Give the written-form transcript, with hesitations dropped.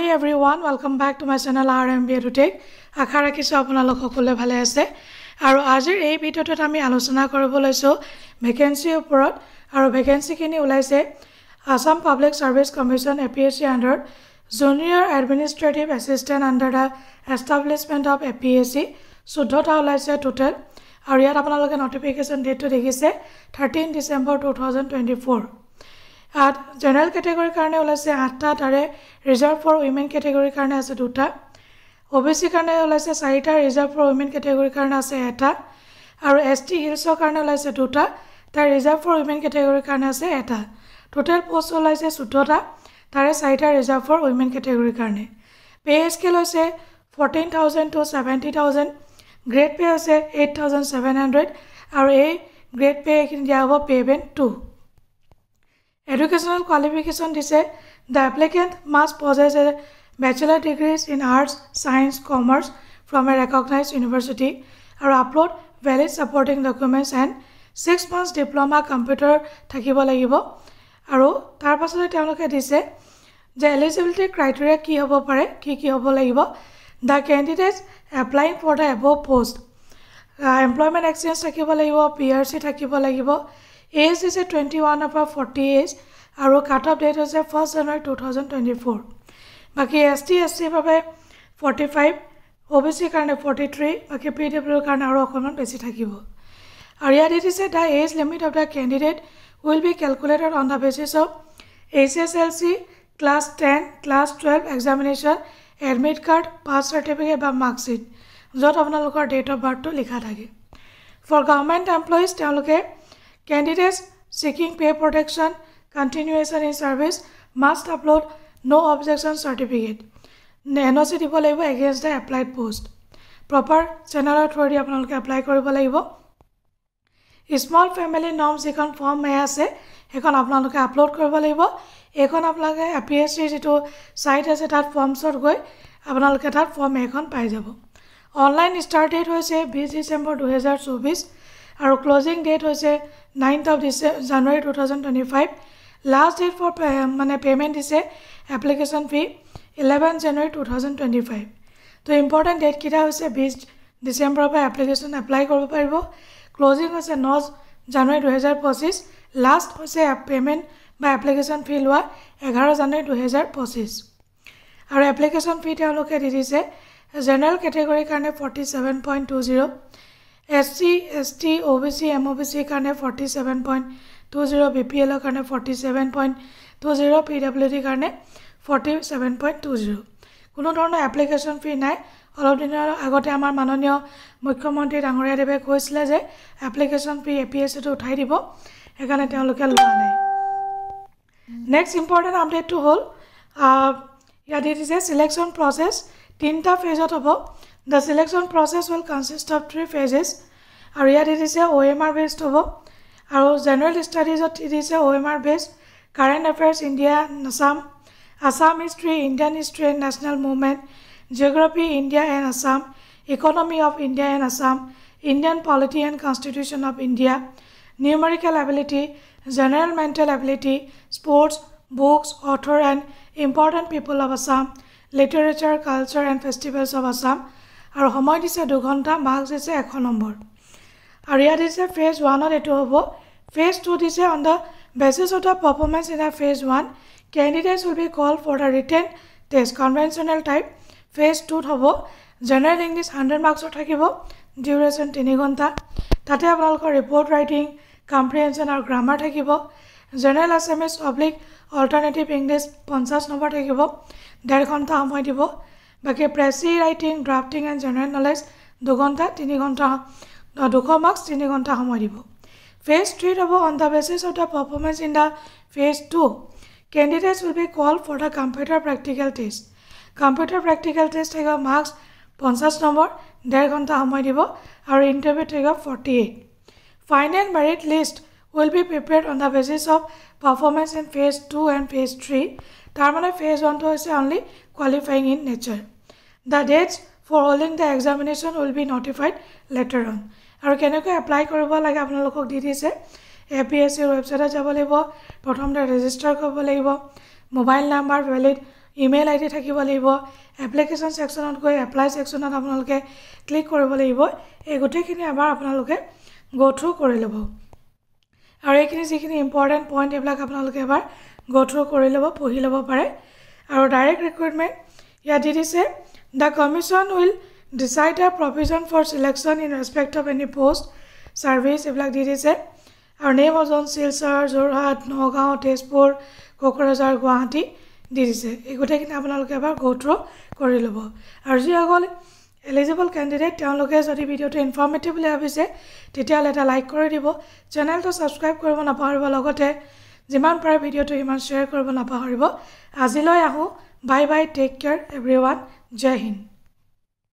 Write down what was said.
Hi everyone, welcome back to my channel RMBA to Take. আশা ৰাখিছো আপোনালোক সকলোৱে ভালে আছে আৰু আজিৰ এই ভিডিঅ'টোত আমি আলোচনা কৰিব লৈছো ভ্যাকেন্সি ওপৰত আৰু ভ্যাকেন্সি কিনি ওলাইছে Assam public service commission APSC under junior administrative assistant under the establishment of APSC 14টা ওলাইছে টোটাল আৰু ইয়াত আপোনালোকে নটিফিকেশন ডেটটো দেখিছে 13 December 2024 at general category karne olaise 8ta tare reserved for women category karne ase 2ta OBC karne olaise 4ta reserved for women category karne ase eta aru ST hills karne olaise 2ta tar reserved for women category karne ase eta total post olaise 14ta tare 4ta reserved for women category karne pay scale hoise 14000 to 70000 grade pay ase 8700 aru a grade pay kin dia hobo pay band 2 Educational qualification dice the applicant must possess a bachelor degrees in arts, science, commerce from a recognized university or upload valid supporting documents and 6 months diploma computer থাকিব লাগিব আৰু তাৰ পাছতে তেওঁলোকে দিছে যে eligibility criteria কি হ'ব পাৰে কি হ'ব লাগিব the candidates applying for the above post employment experience থাকিব লাগিব PRC থাকিব লাগিব Age is 21 over 40 age আৰু cut off date is 1st January 2024 বাকি ST SC বাবে 45 OBC কাৰণে 43 বাকি PW কাৰণে আৰু অকমান বেছি থাকিব আৰু ইয়াত দিছে the age limit of the candidate will be calculated on the basis of SSLC class 10 class 12 examination admit card pass certificate বা mark sheet যত আপোনালোকৰ date of birth টো লিখা থাকে for government employees তেওঁলোকে Candidates seeking pay protection, continuation in service must upload no objection certificate. NOC দিব লাগিব against the applied post. Proper channel authority আপোনালোকে apply কৰিব লাগিব. Small family norms এখন form মে আছে এখন আপোনালোকে আপলোড কৰিব লাগিব এখন আপোনালোকে APSC যেটো সাইট আছে তাত ফৰ্মছত গৈ আপোনালোকে তাত ফৰ্ম এখন পাই যাব. অনলাইন স্টাৰ্ট ডেট হৈছে 20 ডিসেম্বৰ 2024 আৰু ক্লোজিং ডেট হৈছে 9th of January 2025 last date for payment is application fee 11 January 2025 to important date kita hoise 20 December pa application apply koribo paribo closing hoise 9 January 2025 last hoise payment by application fee loa 11 January 2025 aru application fee teoloke didise general category karne 47.20 SC, ST, OBC, MOBC karne 47.20 BPL karne 47.20 PWD karne 47.20 কোনো ধৰণৰ application ফি নাই অলপ দিনৰ আগতে আমাৰ মাননীয় মুখ্যমন্ত্ৰী ডাঙৰীয়া দেৱে কৈছিলে যে এপ্লিকেশন ফি APSC টো উঠাই দিব এখানে তেওঁলোকে লোৱা নাই নেক্সট ইম্পৰ্টেন্ট আপডেট টো হল ইয়াত দিছে সিলেকশন প্ৰসেস তিনটা ফেজত হ'ব The selection process will consist of 3 phases. And here it is OMR based over. Our general studies it is OMR based. Current affairs, India, Assam, Assam history, Indian history and national movement, geography, India and Assam, economy of India and Assam, Indian polity and constitution of India, numerical ability, general mental ability, sports, books, author and important people of Assam, literature, culture and festivals of Assam. আৰু সময় দিছে 2 ঘন্টা marks দিছে 1 number আৰু ইয়াত দিছে phase 1 ত এটো হ'ব ফেজ 2 দিছে on the basis of the performance in the phase 1 candidates will be called for the written test conventional type phase 2 ত হ'ব general english 100 marks থাকিব duration 3 ঘন্টা তাতে আপোনালোকৰ report writing comprehension আৰু grammar থাকিব general assamese oblique alternative english 50 number থাকিব 1.5 ঘন্টা সময় দিব বাকি precis writing drafting and general knowledge 2 ঘন্টা 3 ঘন্টা 200 মার্কস 3 ঘন্টা সময় দিব ফেজ 3 হ'ব on the basis of the performance in the phase 2 candidates will be called for the computer practical practical test থাকিব মার্কস 50 নম্বৰ 1.5 ঘন্টা সময় দিব আৰু ইন্টাৰভিউ থাকিব 48 final merit list will be prepared on the basis of performance in phase 2 and phase 3 তাৰ মানে phase 1 to is only qualifying in nature The dates for holding the examination will be notified later on. আৰু কেনেকৈ apply কৰিব লাগে আপোনালোকক দি দিছে APSC ৰ ওয়েবসাইটত যাব লাগিব প্ৰথমতে ৰেজিষ্টাৰ কৰিব লাগিব mobile number valid email ID থাকিব লাগিব এপ্লিকেশ্যন সেকশনত গৈ এপ্লাই সেকশনত আপোনালোকে ক্লিক কৰিব লাগিব এই গোটেইখিনি এবাৰ আপোনালোকে গো থ্ৰু কৰি ল'ব আৰু এইখিনি যিখিনি ইম্পৰ্টেণ্ট পইণ্ট এইবিলাক আপোনালোকে এবাৰ গো থ্ৰু কৰি ল'ব পঢ়ি ল'ব পাৰে আৰু ডাইৰেক্ট ৰিক্ৰুইটমেণ্ট ইয়াত দি দিছে the commission will decide the provision for selection in respect of any post service এইবিলাক দি দিছে আৰু name of zone Silchar Jorhat Nagaon Tezpur Kokrajhar Guwahati দি দিছে এই গোটেইখিনি আপোনালোকে এবাৰ গো থ্ৰু কৰি ল'ব আৰু যিসকল এলিজিবল কেণ্ডিডেট তেওঁলোকে যদি ভিডিঅ'টো ইনফৰ্মেটিভ বুলি ভাবিছে তেতিয়াহ'লে এটা লাইক কৰি দিব চেনেলটো ছাবস্ক্ৰাইব কৰিব নাপাহৰিব লগতে যিমান পাৰে ভিডিঅ'টো ইমান শ্বেয়াৰ কৰিব নাপাহৰিব আজিলৈ আহোঁ bye bye take care everyone জয় হিন্দ